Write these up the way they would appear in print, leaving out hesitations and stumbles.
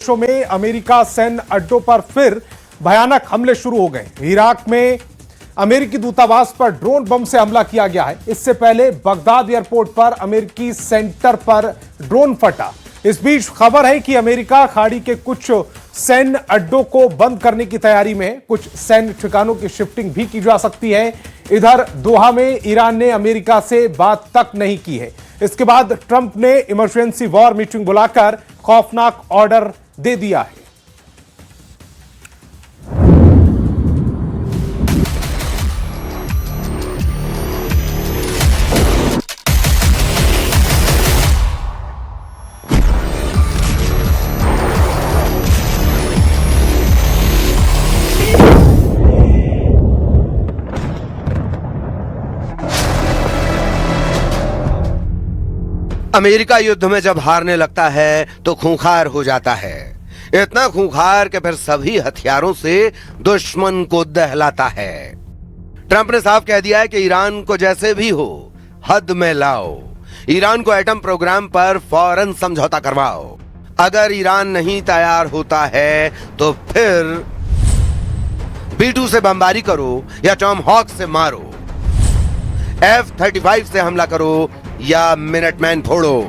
देशों में अमेरिका सैन्य अड्डों पर फिर भयानक हमले शुरू हो गए। इराक में अमेरिकी दूतावास पर ड्रोन बम से हमला किया गया है। इससे पहले बगदाद एयरपोर्ट पर अमेरिकी सेंटर पर ड्रोन फटा। इस बीच खबर है कि अमेरिका खाड़ी के कुछ सैन्य अड्डों को बंद करने की तैयारी में है। कुछ सैन्य ठिकानों की शिफ्टिंग भी की जा सकती है। इधर दोहा में ईरान ने अमेरिका से बात तक नहीं की है। इसके बाद ट्रंप ने इमरजेंसी वॉर मीटिंग बुलाकर खौफनाक ऑर्डर दे दिया है। अमेरिका युद्ध में जब हारने लगता है तो खूंखार हो जाता है, इतना खूंखार कि फिर सभी हथियारों से दुश्मन को दहलाता है। ट्रंप ने साफ कह दिया है कि ईरान को जैसे भी हो हद में लाओ, ईरान को एटम प्रोग्राम पर फौरन समझौता करवाओ। अगर ईरान नहीं तैयार होता है तो फिर B-2 से बमबारी करो या टॉमहॉक से मारो, F-35 से हमला करो या मिनटमैन फोड़ो।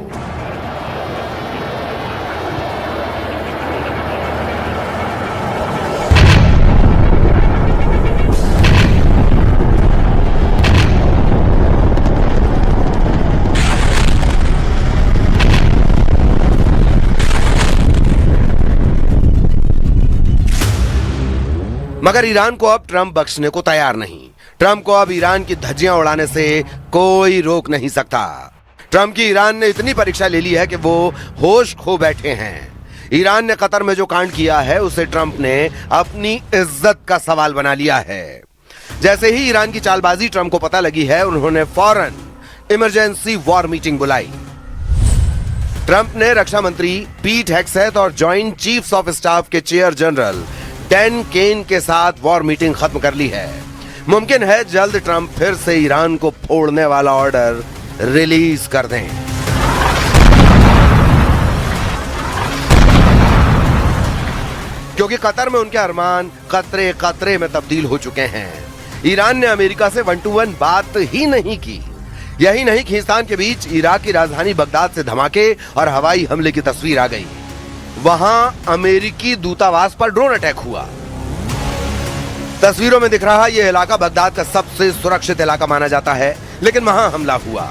मगर ईरान को अब ट्रंप बख्शने को तैयार नहीं। ट्रंप को अब ईरान की धज्जियां उड़ाने से कोई रोक नहीं सकता। ट्रंप की ईरान ने इतनी परीक्षा ले ली है कि वो होश खो बैठे हैं। ईरान ने कतर में जो कांड किया है उसे ट्रंप ने अपनी इज्जत का सवाल बना लिया है। जैसे ही ईरान की चालबाजी ट्रंप को पता लगी है, उन्होंने फौरन इमरजेंसी वॉर मीटिंग बुलाई। ट्रंप ने रक्षा मंत्री पीट हेग्सेथ और जॉइंट चीफ्स ऑफ स्टाफ के चेयर जनरल डैन केन के साथ वॉर मीटिंग खत्म कर ली है। मुमकिन है जल्द ट्रंप फिर से ईरान को फोड़ने वाला ऑर्डर रिलीज कर दें। क्योंकि कतर में उनके अरमान कतरे कतरे में तब्दील हो चुके हैं। ईरान ने अमेरिका से 1-to-1 बात ही नहीं की। यही नहीं, खींचतान के बीच इराक की राजधानी बगदाद से धमाके और हवाई हमले की तस्वीर आ गई। वहां अमेरिकी दूतावास पर ड्रोन अटैक हुआ। तस्वीरों में दिख रहा यह इलाका बगदाद का सबसे सुरक्षित इलाका माना जाता है, लेकिन वहां हमला हुआ।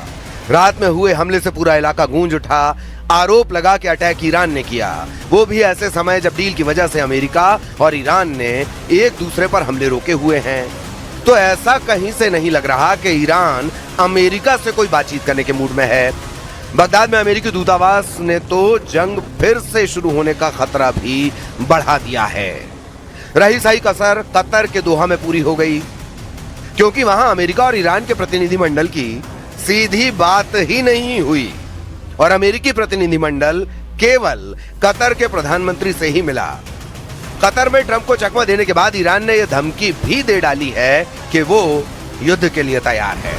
रात में हुए हमले से पूरा इलाका गूंज उठा। आरोप लगा कि अटैक ईरान ने किया, वो भी ऐसे समय जब डील की वजह से अमेरिका और ईरान ने एक दूसरे पर हमले रोके हुए हैं। तो ऐसा कहीं से नहीं लग रहा कि ईरान अमेरिका से कोई बातचीत करने के मूड में है। बगदाद में अमेरिकी दूतावास ने तो जंग फिर से शुरू होने का खतरा भी बढ़ा दिया है। रही सही कसर कतर के दोहा में पूरी हो गई, क्योंकि वहां अमेरिका और ईरान के प्रतिनिधिमंडल की सीधी बात ही नहीं हुई और अमेरिकी प्रतिनिधिमंडल केवल कतर के प्रधानमंत्री से ही मिला। कतर में ट्रंप को चकमा देने के बाद ईरान ने यह धमकी भी दे डाली है कि वो युद्ध के लिए तैयार है।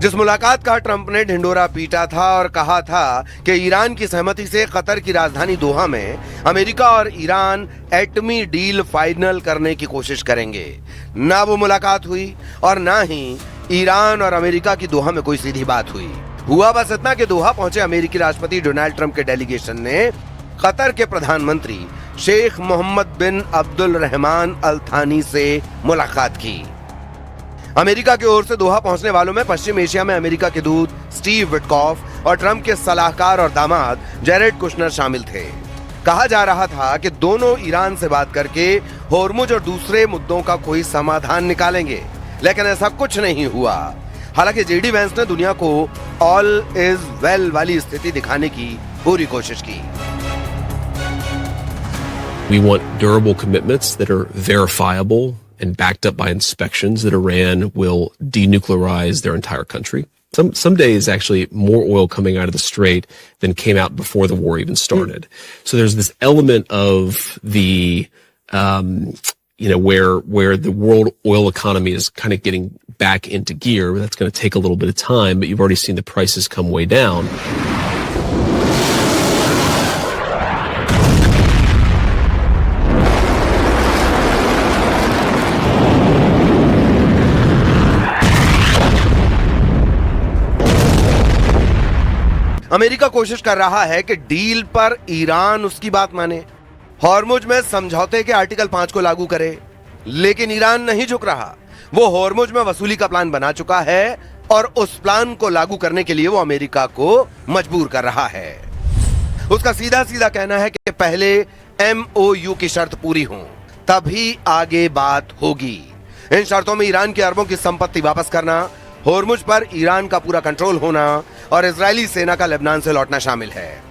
जिस मुलाकात का ट्रंप ने ढिंडोरा पीटा था और कहा था कि ईरान की सहमति से कतर की राजधानी दोहा में अमेरिका और ईरान एटमी डील फाइनल करने की कोशिश करेंगे, ना वो मुलाकात हुई और ना ही ईरान और अमेरिका की दोहा में कोई सीधी बात हुई। हुआ बस इतना कि दोहा पहुंचे अमेरिकी राष्ट्रपति डोनाल्ड ट्रंप के डेलीगेशन ने कतर के प्रधानमंत्री शेख मोहम्मद बिन अब्दुल रहमान अल थानी से मुलाकात की। अमेरिका की ओर से दोहा पहुंचने वालों में पश्चिम एशिया में अमेरिका के दूत स्टीव विटकॉफ और ट्रंप के सलाहकार और दामाद जेरेड कुशनर शामिल थे। कहा जा रहा था कि दोनों ईरान से बात करके होर्मुज और दूसरे मुद्दों का कोई समाधान निकालेंगे, लेकिन ऐसा कुछ नहीं हुआ। हालांकि जेडी वेंस ने दुनिया को ऑल इज वेल वाली स्थिति दिखाने की पूरी कोशिश की। We want durable commitments that are verifiable and backed up by inspections that Iran will denuclearize their entire country. Some days, actually, more oil coming out of the Strait than came out before the war even started. So there's this element of the, where the world oil economy is kind of getting back into gear. That's going to take a little bit of time, but you've already seen the prices come way down. America कोशिश कर रहा है कि deal पर Iran उसकी बात माने, Hormuz में समझौते के आर्टिकल 5 को लागू करे, लेकिन ईरान नहीं झुक रहा। वो हॉर्मुज में वसूली का प्लान बना चुका है और उस प्लान को लागू करने के लिए वो अमेरिका को मजबूर कर रहा है। उसका सीधा सीधा कहना है कि पहले MOU की शर्त पूरी हो, तभी आगे बात होगी। इन शर्तों में ईरान के अरबों की संपत्ति वापस करना, हॉर्मुज पर ईरान का पूरा कंट्रोल होना और इजरायली सेना का लेबनान से लौटना शामिल है।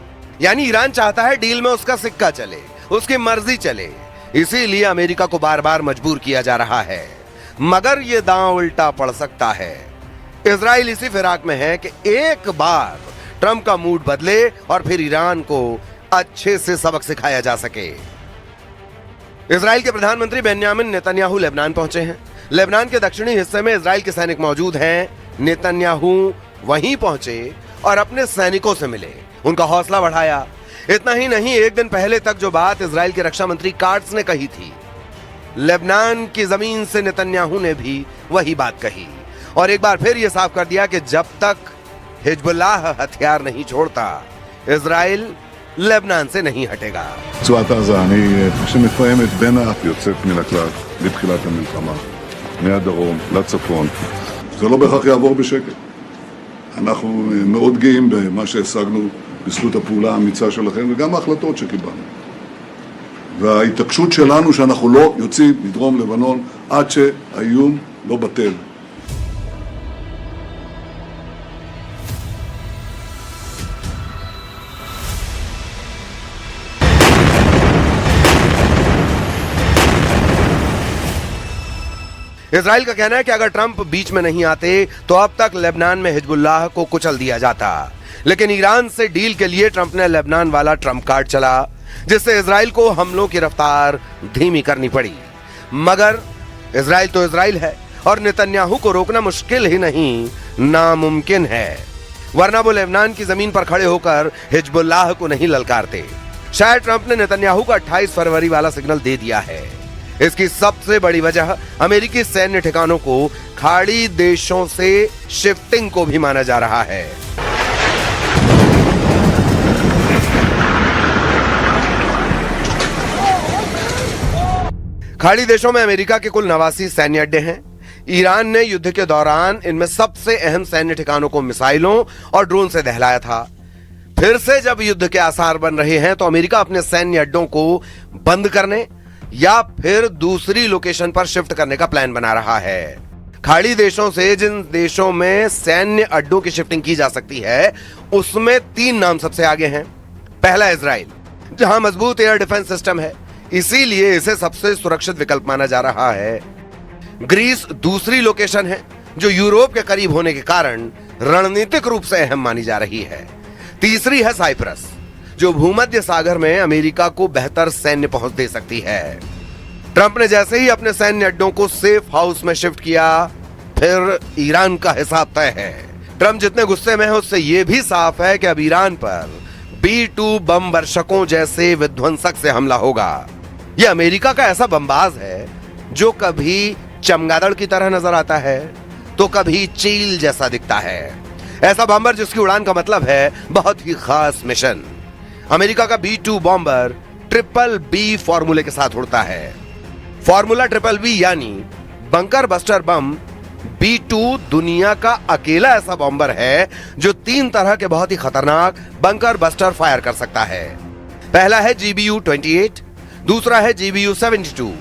यानी ईरान चाहता है डील में उसका सिक्का चले, उसकी मर्जी चले, इसीलिए अमेरिका को बार बार मजबूर किया जा रहा है। मगर यह दांव उल्टा पड़ सकता है। इजराइल इसी फिराक में है कि एक बार ट्रंप का मूड बदले और फिर ईरान को अच्छे से सबक सिखाया जा सके। इजराइल के प्रधानमंत्री बेन्यामिन नेतन्याहू लेबनान पहुंचे हैं। लेबनान के दक्षिणी हिस्से में इजराइल के सैनिक मौजूद हैं। नेतन्याहू वहीं पहुंचे और अपने सैनिकों से मिले, उनका हौसला बढ़ाया। इतना ही नहीं, एक दिन पहले तक जो बात इजराइल के रक्षा मंत्री काट्स ने कही थी, लेबनान की जमीन से नेतन्याहू ने भी वही बात कही और एक बार फिर यह साफ कर दिया कि जब तक हिजबुल्लाह हथियार नहीं छोड़ता, इजराइल लेबनान से नहीं हटेगा। רצועת עזה, שמתפעמת בין האף יוצאת מן הכלל בתחילת המלחמה, מהדרום לצפון. זה לא בהכרח יעבור בשקט. אנחנו מאוד גאים במה שהשגנו בזכות הפעולה האמיצה שלכם וגם ההחלטות שקיבלנו. וההתעקשות שלנו שאנחנו לא יוצאים מדרום לבנון עד שהאיום לא בטל. इजराइल का कहना है कि अगर ट्रंप बीच में नहीं आते तो अब तक लेबनान में हिजबुल्लाह को कुचल दिया जाता। लेकिन ईरान से डील के लिए ट्रंप ने लेबनान वाला ट्रंप कार्ड चला, जिससे इजराइल को हमलों की रफ्तार धीमी करनी पड़ी। मगर इजराइल तो इजराइल है और नेतन्याहू को रोकना मुश्किल ही नहीं, नामुमकिन है, वरना वो लेबनान की जमीन पर खड़े होकर हिजबुल्लाह को नहीं ललकारते। शायद ट्रंप ने नेतन्याहू का 28 फरवरी वाला सिग्नल दे दिया है। इसकी सबसे बड़ी वजह अमेरिकी सैन्य ठिकानों को खाड़ी देशों से शिफ्टिंग को भी माना जा रहा है। खाड़ी देशों में अमेरिका के कुल 89 सैन्य अड्डे हैं। ईरान ने युद्ध के दौरान इनमें सबसे अहम सैन्य ठिकानों को मिसाइलों और ड्रोन से दहलाया था। फिर से जब युद्ध के आसार बन रहे हैं तो अमेरिका अपने सैन्य अड्डों को बंद करने या फिर दूसरी लोकेशन पर शिफ्ट करने का प्लान बना रहा है। खाड़ी देशों से जिन देशों में सैन्य अड्डों की शिफ्टिंग की जा सकती है, उसमें 3 नाम सबसे आगे हैं। पहला इजराइल, जहां मजबूत एयर डिफेंस सिस्टम है, इसीलिए इसे सबसे सुरक्षित विकल्प माना जा रहा है। ग्रीस दूसरी लोकेशन है, जो यूरोप के करीब होने के कारण रणनीतिक रूप से अहम मानी जा रही है। तीसरी है साइप्रस, जो भूमध्य सागर में अमेरिका को बेहतर सैन्य पहुंच दे सकती है। ट्रंप ने जैसे ही अपने सैन्य अड्डों को सेफ हाउस में शिफ्ट किया, फिर ईरान का हिसाब तय है। ट्रंप जितने गुस्से में है, उससे यह भी साफ है कि अब ईरान पर B-2 बम वर्षकों जैसे विध्वंसक से हमला होगा। यह अमेरिका का ऐसा बमबाज है जो कभी चमगादड़ की तरह नजर आता है तो कभी चील जैसा दिखता है। ऐसा बम्बर जिसकी उड़ान का मतलब है बहुत ही खास मिशन। अमेरिका का B-2 बॉम्बर BBB फॉर्मूले के साथ उड़ता है। फॉर्मूला BBB यानी बंकर बस्टर बम B-2 दुनिया का अकेला ऐसा बॉम्बर है जो 3 तरह के बहुत ही खतरनाक बंकर बस्टर फायर कर सकता है। पहला है GBU-28, दूसरा है GBU-72,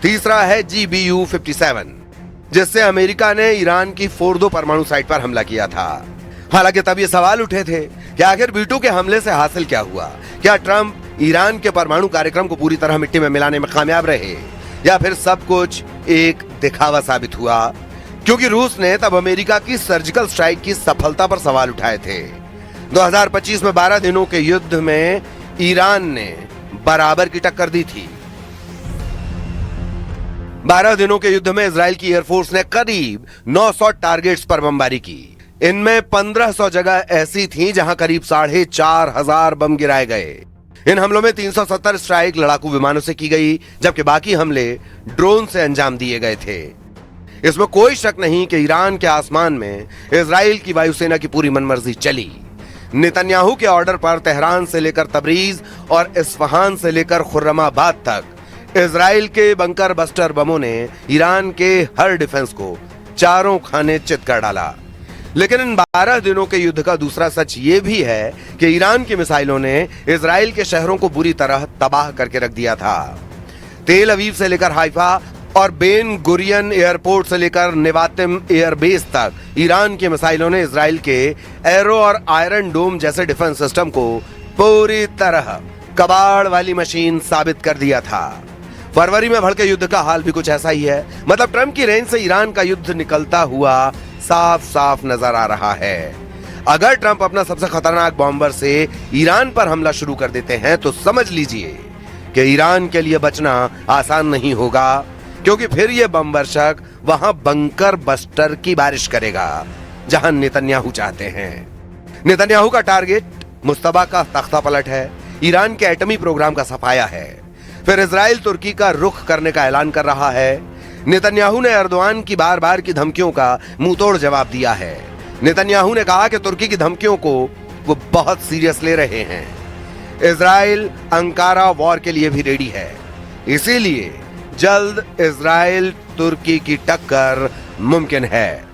तीसरा है GBU-57, जिससे अमेरिका ने ईरान की फोर्दो परमाणु साइट पर हमला किया था। हालांकि तब ये सवाल उठे थे कि आखिर B-2 के हमले से हासिल क्या हुआ? क्या ट्रंप ईरान के परमाणु कार्यक्रम को पूरी तरह मिट्टी में मिलाने में कामयाब रहे, या फिर सब कुछ एक दिखावा साबित हुआ, क्योंकि रूस ने तब अमेरिका की सर्जिकल स्ट्राइक की सफलता पर सवाल उठाए थे। 2025 में 12 दिनों के युद्ध में ईरान ने बराबर की टक्कर दी थी। 12 दिनों के युद्ध में इजराइल की एयरफोर्स ने करीब 900 टारगेट्स पर बमबारी की। इनमें 1500 जगह ऐसी थी जहां करीब 4500 बम गिराए गए। इन हमलों में 370 स्ट्राइक लड़ाकू विमानों से की गई, जबकि बाकी हमले ड्रोन से अंजाम दिए गए थे। इसमें कोई शक नहीं कि ईरान के आसमान में इजराइल की वायुसेना की पूरी मनमर्जी चली। नेतन्याहू के ऑर्डर पर तेहरान से लेकर तबरीज और इस्फहान से लेकर खुर्रमाबाद तक इजराइल के बंकर बस्टर बमों ने ईरान के हर डिफेंस को चारों खाने चित कर डाला। लेकिन इन 12 दिनों के युद्ध का दूसरा सच ये भी है कि ईरान की मिसाइलों ने इजराइल के शहरों को बुरी तरह तबाह करके रख दिया था। तेल अवीव से लेकर हाइफा और बेन गुरियन एयरपोर्ट से लेकर नेवातिम एयरबेस तक ईरान की मिसाइलों ने इजराइल के एरो और आयरन डोम जैसे डिफेंस सिस्टम को पूरी तरह कबाड़ वाली मशीन साबित कर दिया था। फरवरी में भड़के युद्ध का हाल भी कुछ ऐसा ही है। मतलब ट्रंप की रेंज से ईरान का युद्ध निकलता हुआ साफ साफ नजर आ रहा है। अगर ट्रंप अपना सबसे खतरनाक बॉम्बर से ईरान पर हमला शुरू कर देते हैं तो समझ लीजिए कि ईरान के लिए बचना आसान नहीं होगा, क्योंकि फिर यह बम वर्षक वहां बंकर बस्टर की बारिश करेगा जहां नेतन्याहू चाहते हैं। नेतन्याहू का टारगेट मुस्तबा का तख्ता पलट है, ईरान के एटमी प्रोग्राम का सफाया है। फिर इजराइल तुर्की का रुख करने का ऐलान कर रहा है। नेतन्याहू ने एर्दोआन की बार बार की धमकियों का मुंहतोड़ जवाब दिया है। नेतन्याहू ने कहा कि तुर्की की धमकियों को वो बहुत सीरियस ले रहे हैं। इजराइल अंकारा वॉर के लिए भी रेडी है, इसीलिए जल्द इजराइल तुर्की की टक्कर मुमकिन है।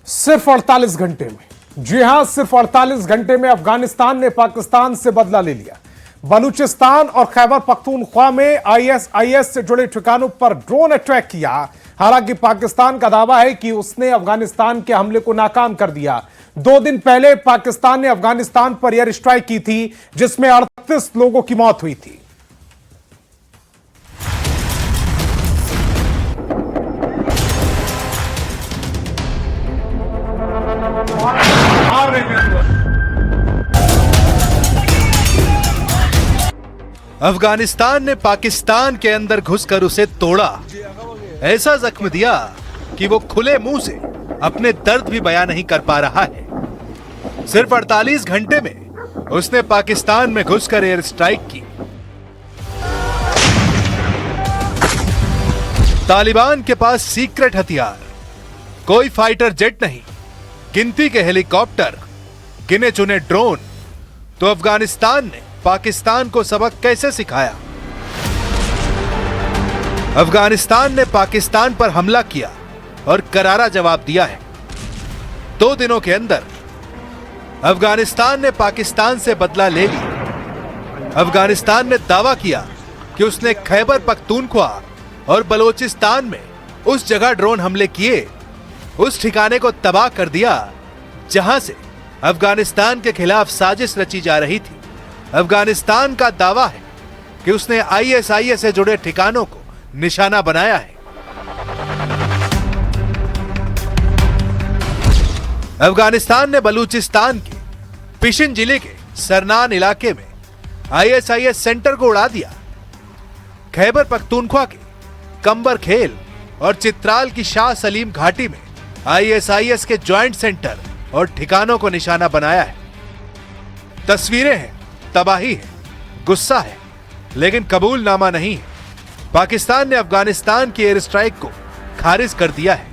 सिर्फ 48 घंटे में, जी हां, सिर्फ 48 घंटे में अफगानिस्तान ने पाकिस्तान से बदला ले लिया। बलूचिस्तान और खैबर पख्तूनख्वा में आईएसआईएस से जुड़े ठिकानों पर ड्रोन अटैक किया। हालांकि पाकिस्तान का दावा है कि उसने अफगानिस्तान के हमले को नाकाम कर दिया। 2 दिन पहले पाकिस्तान ने अफगानिस्तान पर एयर स्ट्राइक की थी, जिसमें 38 लोगों की मौत हुई थी। अफगानिस्तान ने पाकिस्तान के अंदर घुसकर उसे तोड़ा, ऐसा जख्म दिया कि वो खुले मुंह से अपने दर्द भी बयां नहीं कर पा रहा है। सिर्फ 48 घंटे में उसने पाकिस्तान में घुसकर एयर स्ट्राइक की। तालिबान के पास सीक्रेट हथियार, कोई फाइटर जेट नहीं, गिनती के हेलीकॉप्टर, गिने चुने ड्रोन। तो अफगानिस्तान ने पाकिस्तान को सबक कैसे सिखाया? अफगानिस्तान ने पाकिस्तान पर हमला किया और करारा जवाब दिया है। 2 दिनों के अंदर अफगानिस्तान ने पाकिस्तान से बदला ले लिया। अफगानिस्तान ने दावा किया कि उसने खैबर पख्तूनख्वा और बलोचिस्तान में उस जगह ड्रोन हमले किए, उस ठिकाने को तबाह कर दिया जहां से अफगानिस्तान के खिलाफ साजिश रची जा रही थी। अफगानिस्तान का दावा है कि उसने आईएसआईएस से जुड़े ठिकानों को निशाना बनाया है। अफगानिस्तान ने बलूचिस्तान के पिशिन जिले के सरनान इलाके में आईएसआईएस सेंटर को उड़ा दिया। खैबर पख्तूनख्वा के कंबर खेल और चित्राल की शाह सलीम घाटी में आईएसआईएस के ज्वाइंट सेंटर और ठिकानों को निशाना बनाया है। तस्वीरें हैं, तबाही है, गुस्सा है, लेकिन कबूलनामा नहीं है। पाकिस्तान ने अफगानिस्तान की एयर स्ट्राइक को खारिज कर दिया है।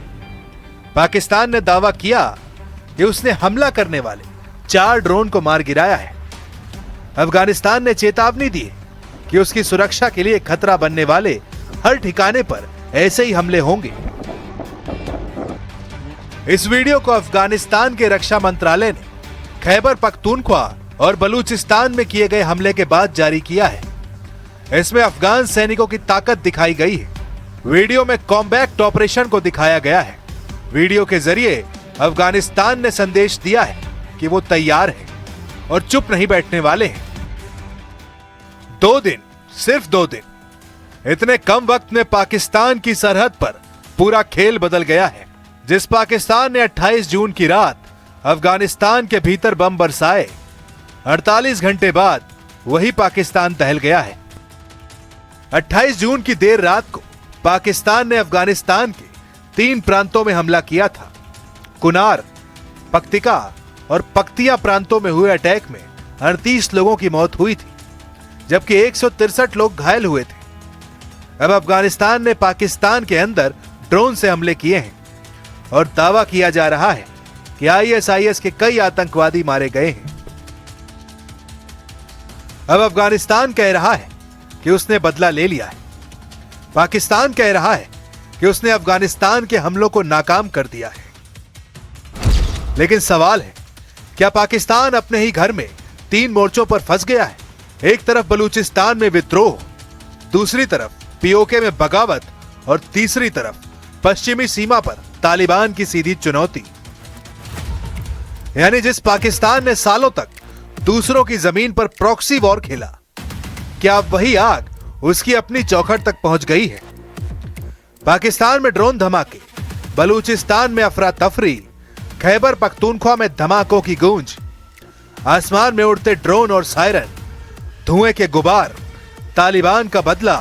पाकिस्तान ने दावा किया कि उसने हमला करने वाले 4 ड्रोन को मार गिराया है। अफगानिस्तान ने चेतावनी दी कि उसकी सुरक्षा के लिए खतरा बनने वाले हर ठिकाने पर ऐसे ही हमले होंगे। इस वीडियो को अफगानिस्तान के रक्षा मंत्रालय ने खैबर पख्तूनख्वा और बलूचिस्तान में किए गए हमले के बाद जारी किया है। इसमें अफगान सैनिकों की ताकत दिखाई गई है। वीडियो में कॉम्बैक्ट ऑपरेशन को दिखाया गया है। वीडियो के जरिए अफगानिस्तान ने संदेश दिया है कि वो तैयार है और चुप नहीं बैठने वाले हैं। 2 दिन, सिर्फ 2 दिन, इतने कम वक्त में पाकिस्तान की सरहद पर पूरा खेल बदल गया है। जिस पाकिस्तान ने 28 जून की रात अफगानिस्तान के भीतर बम बरसाए, 48 घंटे बाद वही पाकिस्तान दहल गया है। 28 जून की देर रात को पाकिस्तान ने अफगानिस्तान के 3 प्रांतों में हमला किया था। कुनार, पक्तिका और पक्तिया प्रांतों में हुए अटैक में 38 लोगों की मौत हुई थी, जबकि 163 लोग घायल हुए थे। अब अफगानिस्तान ने पाकिस्तान के अंदर ड्रोन से हमले किए हैं और दावा किया जा रहा है कि आईएसआईएस के कई आतंकवादी मारे गए हैं। अब अफगानिस्तान कह रहा है कि उसने बदला ले लिया है। पाकिस्तान कह रहा है कि उसने अफगानिस्तान के हमलों को नाकाम कर दिया है। लेकिन सवाल है, क्या पाकिस्तान अपने ही घर में 3 मोर्चों पर फंस गया है? एक तरफ बलूचिस्तान में विद्रोह, दूसरी तरफ पीओके में बगावत और तीसरी तरफ पश्चिमी सीमा पर तालिबान की सीधी चुनौती। यानी जिस पाकिस्तान ने सालों तक दूसरों की जमीन पर प्रॉक्सी वॉर खेला, क्या अब वही आग उसकी अपनी चौखट तक पहुंच गई है? पाकिस्तान में ड्रोन धमाके, बलूचिस्तान में अफरा तफरी, खैबर पख्तूनख्वा में धमाकों की गूंज, आसमान में उड़ते ड्रोन और सायरन, धुएं के गुबार, तालिबान का बदला,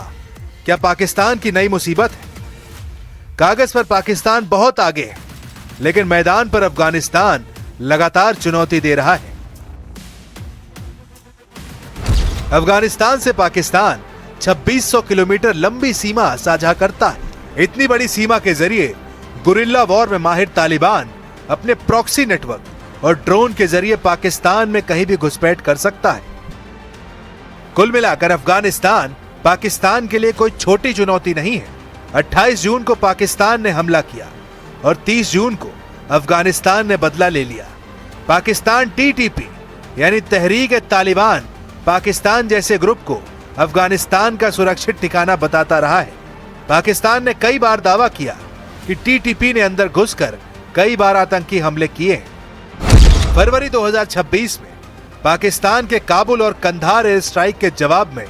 क्या पाकिस्तान की नई मुसीबत है? कागज पर पाकिस्तान बहुत आगे है, लेकिन मैदान पर अफगानिस्तान लगातार चुनौती दे रहा है। अफगानिस्तान से पाकिस्तान 2600 किलोमीटर लंबी सीमा साझा करता है। इतनी बड़ी सीमा के जरिए गुरिल्ला वॉर में माहिर तालिबान अपने प्रॉक्सी नेटवर्क और ड्रोन के जरिए पाकिस्तान में कहीं भी घुसपैठ कर सकता है। कुल मिलाकर अफगानिस्तान पाकिस्तान के लिए कोई छोटी चुनौती नहीं है। 28 जून को पाकिस्तान ने हमला किया और 30 जून को अफगानिस्तान ने बदला ले लिया। पाकिस्तान टीटीपी यानी तहरीक तालिबान पाकिस्तान जैसे ग्रुप को अफगानिस्तान का सुरक्षित ठिकाना बताता रहा है। पाकिस्तान ने कई बार दावा किया कि टीटीपी ने अंदर घुसकर कई बार आतंकी हमले किए हैं। फरवरी 2026 में पाकिस्तान के काबुल और कंधार एयर स्ट्राइक के जवाब में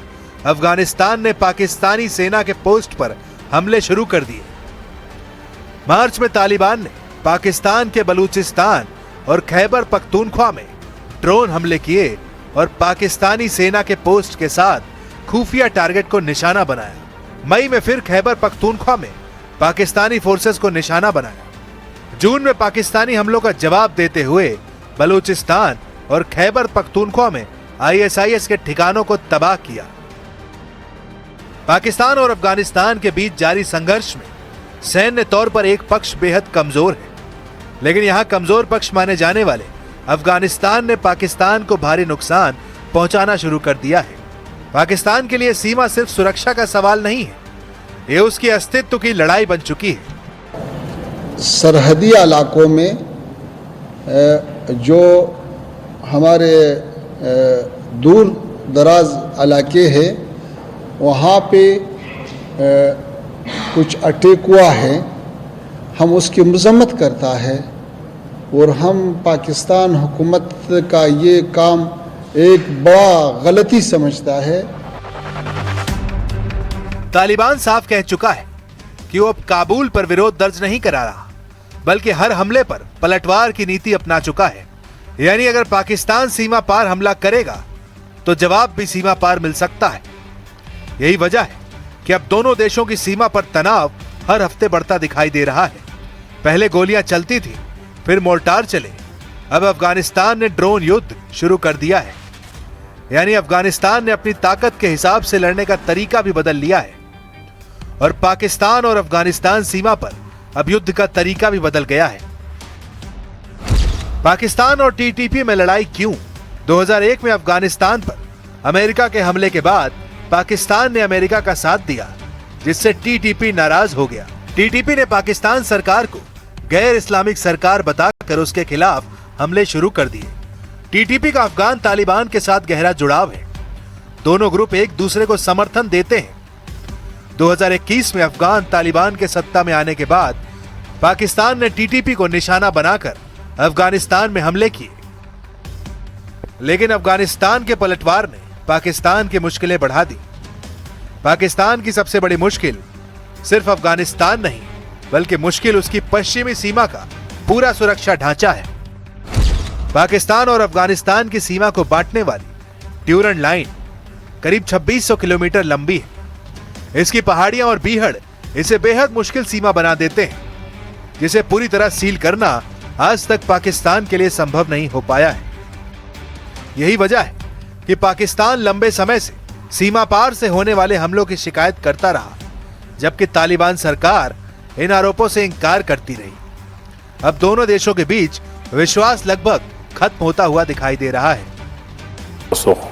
अफगानिस्तान ने पाकिस्तानी सेना के पोस्ट पर हमले शुरू कर दिए। मार्च में तालिबान ने पाकिस्तान के बलूचिस्तान और खैबर पख्तूनख्वा में ड्रोन हमले किए और पाकिस्तानी सेना के पोस्ट के साथ खुफिया टारगेट को निशाना बनाया। मई में फिर खैबर पख्तूनख्वा में पाकिस्तानी फोर्सेस को निशाना बनाया। जून में पाकिस्तानी हमलों का जवाब देते हुए बलूचिस्तान और खैबर पख्तूनख्वा में आईएसआईएस के ठिकानों को तबाह किया। पाकिस्तान और अफगानिस्तान के बीच जारी संघर्ष में सैन्य तौर पर एक पक्ष बेहद कमजोर है, लेकिन यहां कमजोर पक्ष माने जाने वाले अफगानिस्तान ने पाकिस्तान को भारी नुकसान पहुंचाना शुरू कर दिया है। पाकिस्तान के लिए सीमा सिर्फ सुरक्षा का सवाल नहीं है, ये उसके अस्तित्व की लड़ाई बन चुकी है। सरहदी इलाकों में जो हमारे दूर दराज इलाके हैं वहाँ पे कुछ अटैक हुआ है, हम उसकी मजम्मत करता है और हम पाकिस्तान हुकूमत का ये काम एक बड़ा गलती समझता है। तालिबान साफ कह चुका है कि वो अब काबुल पर विरोध दर्ज नहीं करा रहा, बल्कि हर हमले पर पलटवार की नीति अपना चुका है। यानी अगर पाकिस्तान सीमा पार हमला करेगा तो जवाब भी सीमा पार मिल सकता है। यही वजह है कि अब दोनों देशों की सीमा पर तनाव हर हफ्ते बढ़ता दिखाई दे रहा है। पहले गोलियां चलती थी, फिर मोर्टार चले, अब अफगानिस्तान ने ड्रोन युद्ध शुरू कर दिया है। यानी अफगानिस्तान ने अपनी ताकत के हिसाब से लड़ने का तरीका भी बदल लिया है और पाकिस्तान और अफगानिस्तान सीमा पर अब युद्ध का तरीका भी बदल गया है। पाकिस्तान और टीटीपी में लड़ाई क्यों? 2001 में अफगानिस्तान पर अमेरिका के हमले के बाद पाकिस्तान ने अमेरिका का साथ दिया, जिससे टीटीपी नाराज हो गया। टीटीपी ने पाकिस्तान सरकार को गैर इस्लामिक सरकार बताकर उसके खिलाफ हमले शुरू कर दिए। टीटीपी का अफगान तालिबान के साथ गहरा जुड़ाव है। दोनों ग्रुप एक दूसरे को समर्थन देते हैं। 2021 में अफगान तालिबान के सत्ता में आने के बाद पाकिस्तान ने टीटीपी को निशाना बनाकर अफगानिस्तान में हमले किए, लेकिन अफगानिस्तान के पलटवार ने पाकिस्तान की मुश्किलें बढ़ा दी। पाकिस्तान की सबसे बड़ी मुश्किल सिर्फ अफगानिस्तान नहीं, बल्कि मुश्किल उसकी पश्चिमी सीमा का पूरा सुरक्षा ढांचा है। पाकिस्तान और अफगानिस्तान की सीमा को बांटने वाली ड्यूरन लाइन करीब 2600 किलोमीटर लंबी है। इसकी पहाड़ियां और बीहड़ इसे बेहद मुश्किल सीमा बना देते हैं, जिसे पूरी तरह सील करना आज तक पाकिस्तान के लिए संभव नहीं हो पाया है। यही वजह है कि पाकिस्तान लंबे समय से सीमा पार से होने वाले हमलों की शिकायत करता रहा, जबकि तालिबान सरकार इन आरोपों से इंकार करती रही। अब दोनों देशों के बीच विश्वास लगभग खत्म होता हुआ दिखाई दे रहा है।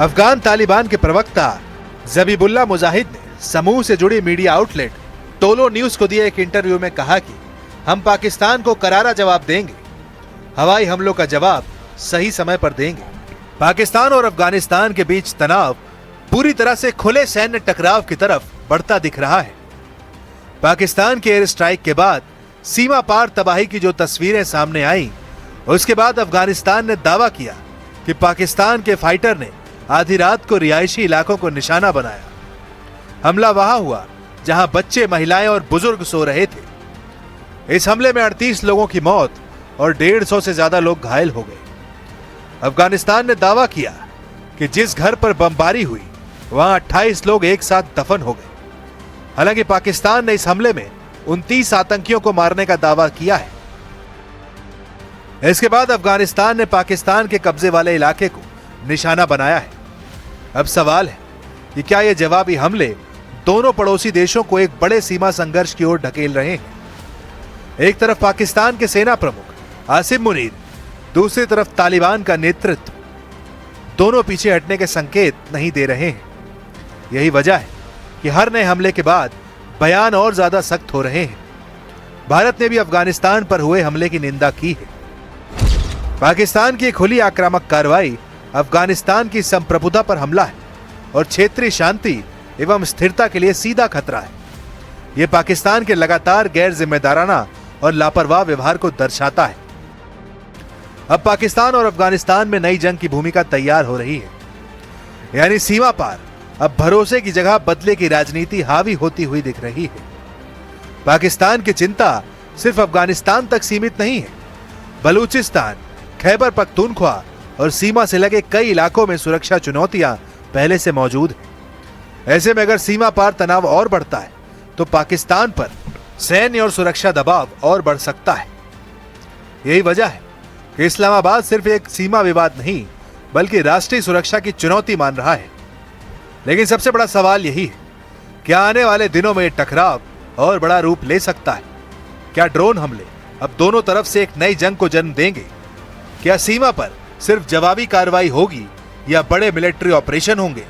अफगान तालिबान के प्रवक्ता जबीबुल्ला मुजाहिद ने समूह से जुड़ी मीडिया आउटलेट टोलो न्यूज को दिए एक इंटरव्यू में कहा कि हम पाकिस्तान को करारा जवाब देंगे, हवाई हमलों का जवाब सही समय पर देंगे। पाकिस्तान और अफगानिस्तान के बीच तनाव पूरी तरह से खुले सैन्य टकराव की तरफ बढ़ता दिख रहा है। पाकिस्तान के एयर स्ट्राइक के बाद सीमा पार तबाही की जो तस्वीरें सामने आई, उसके बाद अफगानिस्तान ने दावा किया कि पाकिस्तान के फाइटर ने आधी रात को रिहायशी इलाकों को निशाना बनाया। हमला वहां हुआ जहां बच्चे, महिलाएं और बुजुर्ग सो रहे थे। इस हमले में 38 लोगों की मौत और 150 से ज्यादा लोग घायल हो गए। अफगानिस्तान ने दावा किया कि जिस घर पर बमबारी हुई वहां 28 लोग एक साथ दफन हो गए। हालांकि पाकिस्तान ने इस हमले में 29 आतंकियों को मारने का दावा किया है। इसके बाद अफगानिस्तान ने पाकिस्तान के कब्जे वाले इलाके को निशाना बनाया है। अब सवाल है कि क्या ये जवाबी हमले दोनों पड़ोसी देशों को एक बड़े सीमा संघर्ष की ओर ढकेल रहे हैं। एक तरफ पाकिस्तान के सेना प्रमुख आसिम मुनीर, दूसरी तरफ तालिबान का नेतृत्व, दोनों पीछे हटने के संकेत नहीं दे रहे हैं। यही वजह है कि हर नए हमले के बाद बयान और ज्यादा सख्त हो रहे हैं। भारत ने भी अफगानिस्तान पर हुए हमले की निंदा की है। पाकिस्तान की खुली आक्रामक कार्रवाई अफगानिस्तान की संप्रभुता पर हमला है और क्षेत्रीय शांति एवं स्थिरता के लिए सीधा खतरा है। यह पाकिस्तान के लगातार गैर जिम्मेदाराना और लापरवाह व्यवहार को दर्शाता है। अब पाकिस्तान और अफगानिस्तान में नई जंग की भूमिका तैयार हो रही है, यानी सीमा पार अब भरोसे की जगह बदले की राजनीति हावी होती हुई दिख रही है। पाकिस्तान की चिंता सिर्फ अफगानिस्तान तक सीमित नहीं है। बलूचिस्तान, खैबर पख्तूनख्वा और सीमा से लगे कई इलाकों में सुरक्षा चुनौतियां पहले से मौजूद हैं। ऐसे में अगर सीमा पार तनाव और बढ़ता है तो पाकिस्तान पर सैन्य और सुरक्षा दबाव और बढ़ सकता है। यही वजह है कि इस्लामाबाद सिर्फ एक सीमा विवाद नहीं, बल्कि राष्ट्रीय सुरक्षा की चुनौती मान रहा है। लेकिन सबसे बड़ा सवाल यही है, क्या आने वाले दिनों में टकराव और बड़ा रूप ले सकता है? क्या ड्रोन हमले अब दोनों तरफ से एक नई जंग को जन्म देंगे? क्या सीमा पर सिर्फ जवाबी कार्रवाई होगी या बड़े मिलिट्री ऑपरेशन होंगे?